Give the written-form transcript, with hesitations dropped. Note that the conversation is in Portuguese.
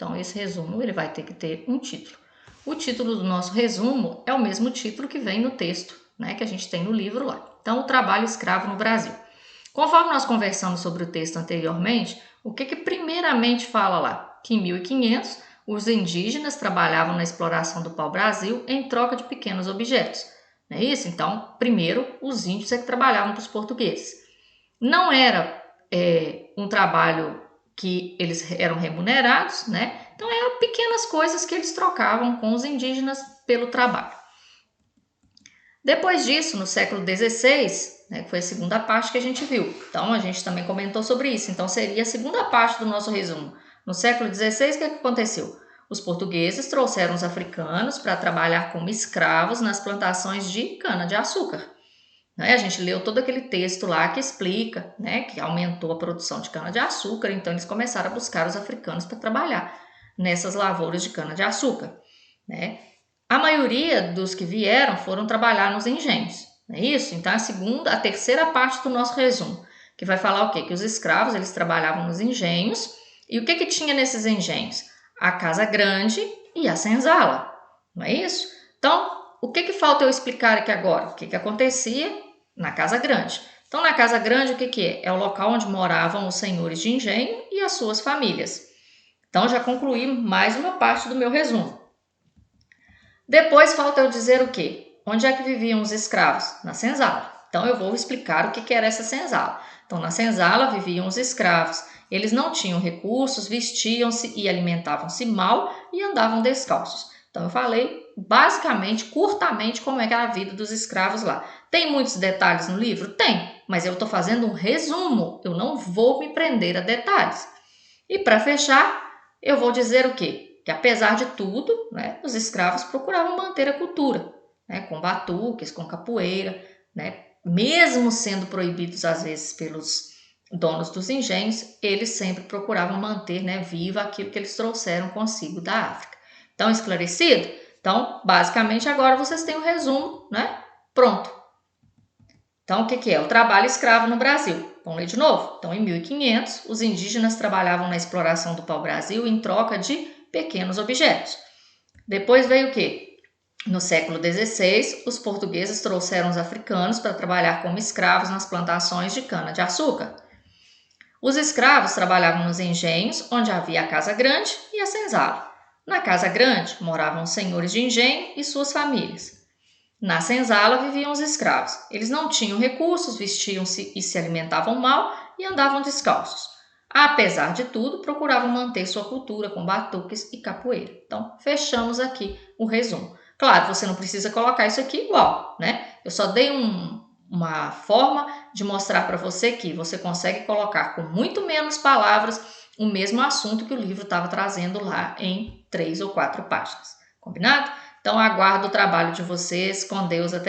Então, esse resumo ele vai ter que ter um título. O título do nosso resumo é o mesmo título que vem no texto, né, que a gente tem no livro lá. Então, o trabalho escravo no Brasil. Conforme nós conversamos sobre o texto anteriormente, o que primeiramente fala lá? Que em 1500 os indígenas trabalhavam na exploração do pau-brasil em troca de pequenos objetos. Não é isso? Então, primeiro, os índios é que trabalhavam para os portugueses. Não era um trabalho que eles eram remunerados, né? Então, eram pequenas coisas que eles trocavam com os indígenas pelo trabalho. Depois disso, no século XVI, né, que foi a segunda parte que a gente viu. Então, a gente também comentou sobre isso. Então, seria a segunda parte do nosso resumo. No século XVI, o que aconteceu? Os portugueses trouxeram os africanos para trabalhar como escravos nas plantações de cana-de-açúcar. A gente leu todo aquele texto lá que explica, né, que aumentou a produção de cana-de-açúcar, então eles começaram a buscar os africanos para trabalhar nessas lavouras de cana-de-açúcar, né? A maioria dos que vieram foram trabalhar nos engenhos, não é isso? Então a terceira parte do nosso resumo, que vai falar o quê? Que os escravos eles trabalhavam nos engenhos, e o que tinha nesses engenhos? A casa grande e a senzala, não é isso? Então, o que falta eu explicar aqui agora? O que acontecia na casa grande? Então, na casa grande, o que é? É o local onde moravam os senhores de engenho e as suas famílias. Então, já concluí mais uma parte do meu resumo. Depois, falta eu dizer o quê? Onde é que viviam os escravos? Na senzala. Então, eu vou explicar o que era essa senzala. Então, na senzala viviam os escravos. Eles não tinham recursos, vestiam-se e alimentavam-se mal e andavam descalços. Então, eu falei basicamente, curtamente, como é que era a vida dos escravos lá. Tem muitos detalhes no livro? Tem, mas eu estou fazendo um resumo. Eu não vou me prender a detalhes. E para fechar, eu vou dizer o quê? Que apesar de tudo, né, os escravos procuravam manter a cultura, né, com batuques, com capoeira, né, mesmo sendo proibidos às vezes pelos donos dos engenhos, eles sempre procuravam manter, né, viva aquilo que eles trouxeram consigo da África. Então, esclarecido? Então, basicamente, agora vocês têm o resumo, né? Pronto. Então, o que é? O trabalho escravo no Brasil. Vamos ler de novo? Então, em 1500, os indígenas trabalhavam na exploração do pau-brasil em troca de pequenos objetos. Depois veio o quê? No século XVI, os portugueses trouxeram os africanos para trabalhar como escravos nas plantações de cana-de-açúcar. Os escravos trabalhavam nos engenhos, onde havia a casa grande e a senzala. Na casa grande moravam os senhores de engenho e suas famílias. Na senzala viviam os escravos. Eles não tinham recursos, vestiam-se e se alimentavam mal e andavam descalços. Apesar de tudo, procuravam manter sua cultura com batuques e capoeira. Então, fechamos aqui o resumo. Claro, você não precisa colocar isso aqui igual, né? Eu só dei uma forma de mostrar para você que você consegue colocar com muito menos palavras o mesmo assunto que o livro estava trazendo lá em 3 ou 4 páginas. Combinado? Então, aguardo o trabalho de vocês. Com Deus, até